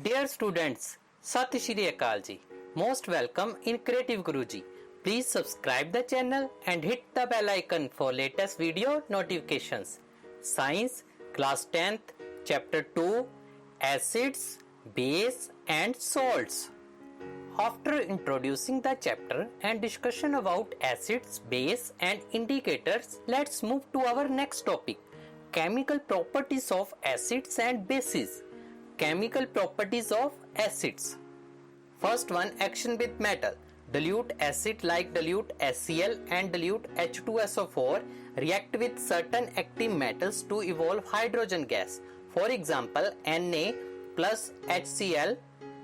Dear students, Sat Shri Akal Ji. Most welcome in Creative Guruji. Please subscribe the channel and hit the bell icon for latest video notifications. Science, Class 10th, Chapter 2, Acids, Base and Salts. After introducing the chapter and discussion about acids, base and indicators, let's move to our next topic, chemical properties of acids and bases. Chemical properties of acids. First one, action with metal. Dilute acid like dilute HCl and dilute H2SO4 react with certain active metals to evolve hydrogen gas. For example, Na plus HCl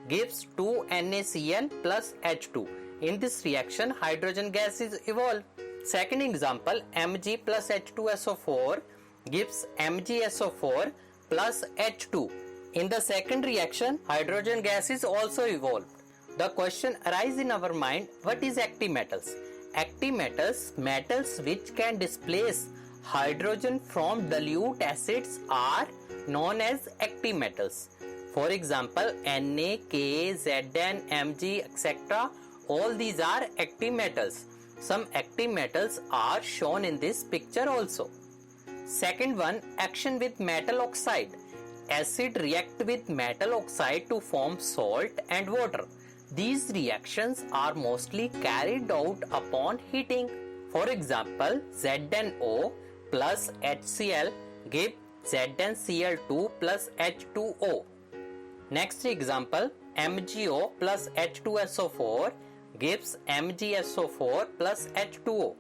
gives 2NaCl plus H2. In this reaction, hydrogen gas is evolved. Second example, Mg plus H2SO4 gives MgSO4 plus H2. In the second reaction, hydrogen gas is also evolved. The question arises in our mind, what is active metals? Active metals, metals which can displace hydrogen from dilute acids are known as active metals. For example, Na, Ka, Zn, Mg, etc. All these are active metals. Some active metals are shown in this picture also. Second one, action with metal oxide. Acid react with metal oxide to form salt and water. These reactions are mostly carried out upon heating. For example, ZnO plus HCl give ZnCl2 plus H2O. Next example, MgO plus H2SO4 gives MgSO4 plus H2O.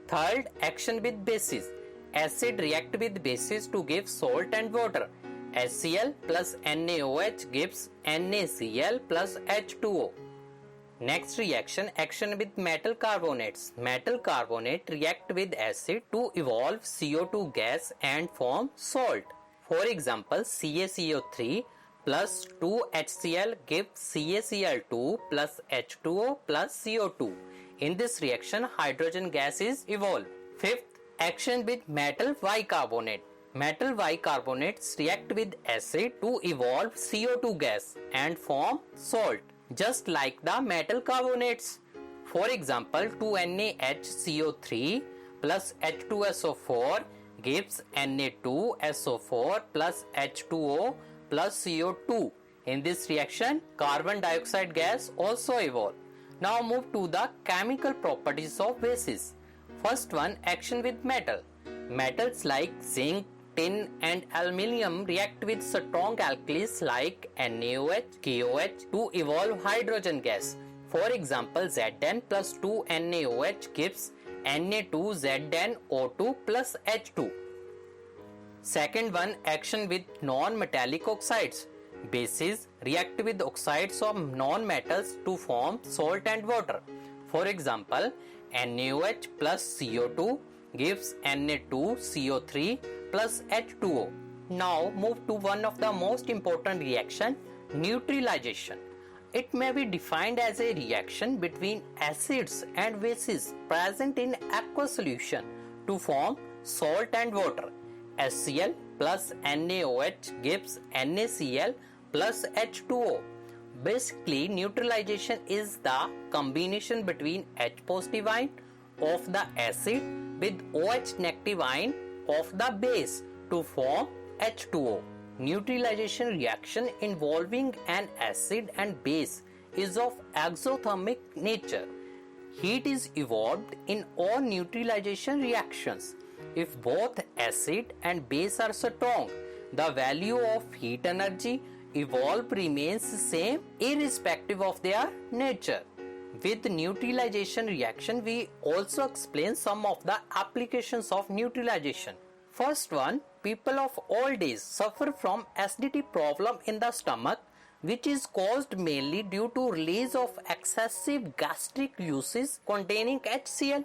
Third, action with bases. Acid react with bases to give salt and water. HCl plus NaOH gives NaCl plus H2O. Next reaction, action with metal carbonates. Metal carbonate react with acid to evolve CO2 gas and form salt. For example, CaCO3 plus 2HCl gives CaCl2 plus H2O plus CO2. In this reaction, hydrogen gas is evolved. Fifth, action with metal bicarbonate. Metal bicarbonates react with acid to evolve CO2 gas and form salt, just like the metal carbonates. For example, 2NaHCO3 plus H2SO4 gives Na2SO4 plus H2O plus CO2. In this reaction, carbon dioxide gas also evolve. Now move to the chemical properties of bases. First one, action with metal. Metals like zinc, tin and aluminium react with strong alkalis like NaOH, KOH to evolve hydrogen gas. For example, Zn plus 2NaOH gives Na2ZnO2 plus H2. Second one, action with non-metallic oxides. Bases react with oxides of non-metals to form salt and water. For example, NaOH plus CO2 gives Na2CO3 plus H2O. Now move to one of the most important reaction, neutralization. It may be defined as a reaction between acids and bases present in aqueous solution to form salt and water. HCl plus NaOH gives NaCl plus H2O. Basically, neutralization is the combination between H positive ion of the acid with OH negative ion of the base to form H2O. Neutralization reaction involving an acid and base is of exothermic nature. Heat is evolved in all neutralization reactions. If both acid and base are strong, the value of heat energy evolved remains same irrespective of their nature. With neutralization reaction, we also explain some of the applications of neutralization. First one, people of all days suffer from acidity problem in the stomach, which is caused mainly due to release of excessive gastric juices containing HCl.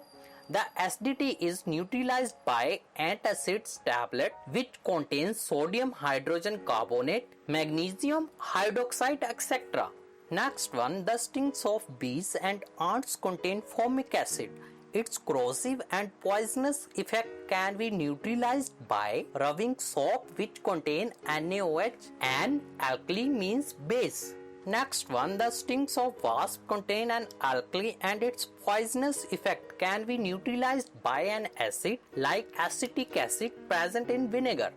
The acidity is neutralized by antacids tablet which contains sodium hydrogen carbonate, magnesium hydroxide, etc. Next one, the stings of bees and ants contain formic acid Its corrosive and poisonous effect can be neutralized by rubbing soap which contain NaOH, and alkali means base. Next one, the stings of wasp contain an alkali and its poisonous effect can be neutralized by an acid like acetic acid present in vinegar.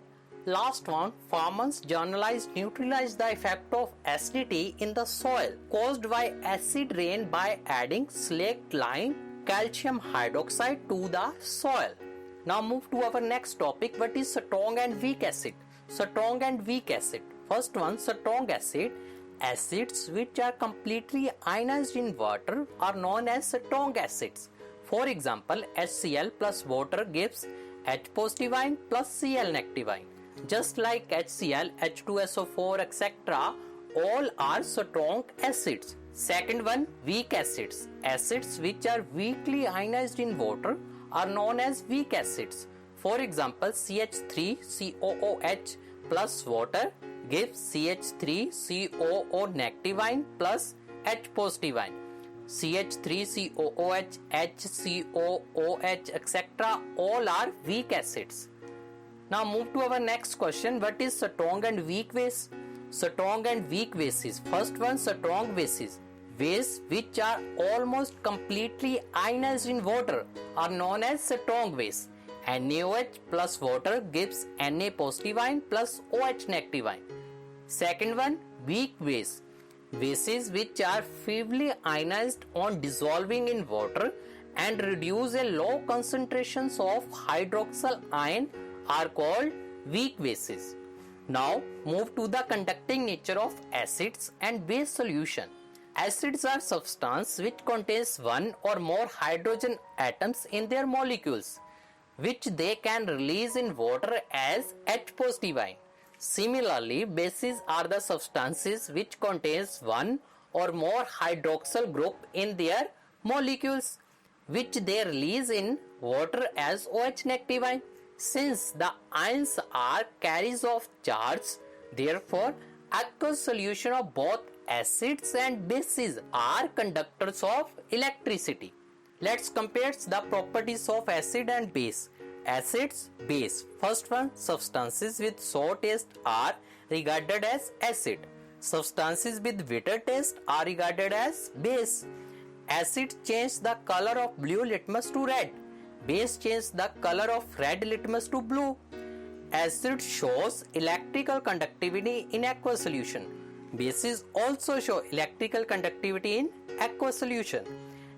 Last one, farmers generalized neutralize the effect of acidity in the soil caused by acid rain by adding slaked lime calcium hydroxide to the soil. Now move to our next topic, what is strong and weak acid. Strong and weak acid. First one, strong acid. Acids which are completely ionized in water are known as strong acids. For example, HCl plus water gives H positive ion plus Cl negative ion. Just like HCl, H2SO4, etc., all are strong acids. Second one, weak acids. Acids which are weakly ionized in water are known as weak acids. For example, CH3COOH plus water gives CH3COO negative ion plus H positive ion. CH3COOH, HCOOH, etc. all are weak acids. Now move to our next question, what is strong and weak base? Strong and weak bases. First one, strong bases. Bases which are almost completely ionized in water are known as strong base. NaOH plus water gives Na positive ion plus OH negative ion. Second one, weak base. Bases which are feebly ionized on dissolving in water and reduce a low concentrations of hydroxyl ion are called weak bases. Now move to the conducting nature of acids and base solution. Acids are substances which contains one or more hydrogen atoms in their molecules, which they can release in water as H positive ion. Similarly, bases are the substances which contains one or more hydroxyl group in their molecules, which they release in water as OH negative ion. Since the ions are carriers of charge, therefore aqueous solution of both acids and bases are conductors of electricity. Let's compare the properties of acid and base. Acids, base. First one, substances with sour taste are regarded as acid. Substances with bitter taste are regarded as base. Acid change the color of blue litmus to red. Base change the color of red litmus to blue. Acid shows electrical conductivity in aqueous solution. Bases also show electrical conductivity in aqueous solution.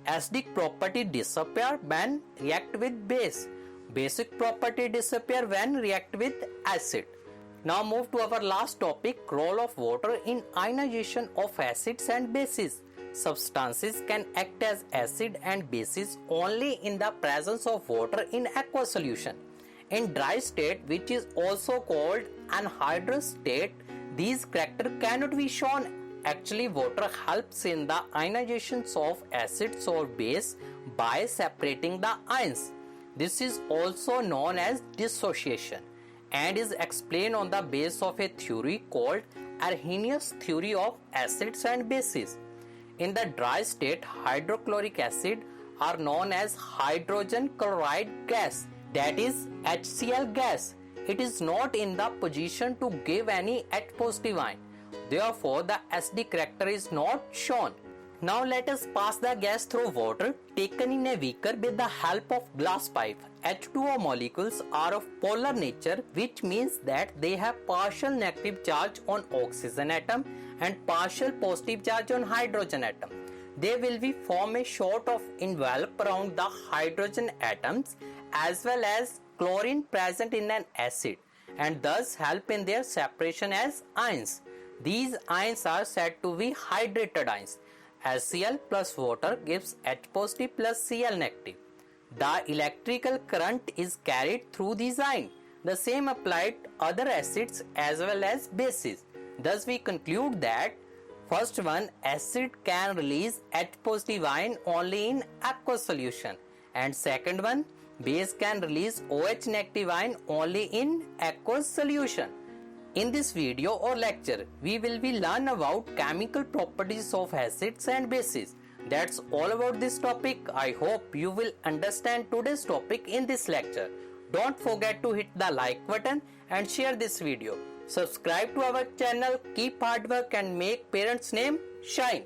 Acidic property disappear when react with base. Basic property disappear when react with acid. Now move to our last topic, role of water in ionization of acids and bases. Substances can act as acid and bases only in the presence of water in aqueous solution. In dry state, which is also called anhydrous state, these characters cannot be shown. Actually, water helps in the ionization of acids or base by separating the ions. This is also known as dissociation and is explained on the basis of a theory called Arrhenius theory of acids and bases. In the dry state, hydrochloric acid are known as hydrogen chloride gas, that is HCl gas. It is not in the position to give any H positive ion. Therefore, the acidic character is not shown. Now let us pass the gas through water taken in a beaker with the help of glass pipe. H2O molecules are of polar nature, which means that they have partial negative charge on oxygen atom and partial positive charge on hydrogen atom. They will be form a sort of envelope around the hydrogen atoms as well as chlorine present in an acid and thus help in their separation as ions. These ions are said to be hydrated ions. HCl plus water gives H positive plus Cl negative. The electrical current is carried through these ions. The same applied to other acids as well as bases. Thus we conclude that first one, acid can release H positive ion only in aqueous solution, and second one, base can release OH negative ion only in aqueous solution. In this video or lecture, we will be learn about chemical properties of acids and bases. That's all about this topic. I hope you will understand today's topic in this lecture. Don't forget to hit the like button and share this video. Subscribe to our channel, keep hard work and make parents' name shine.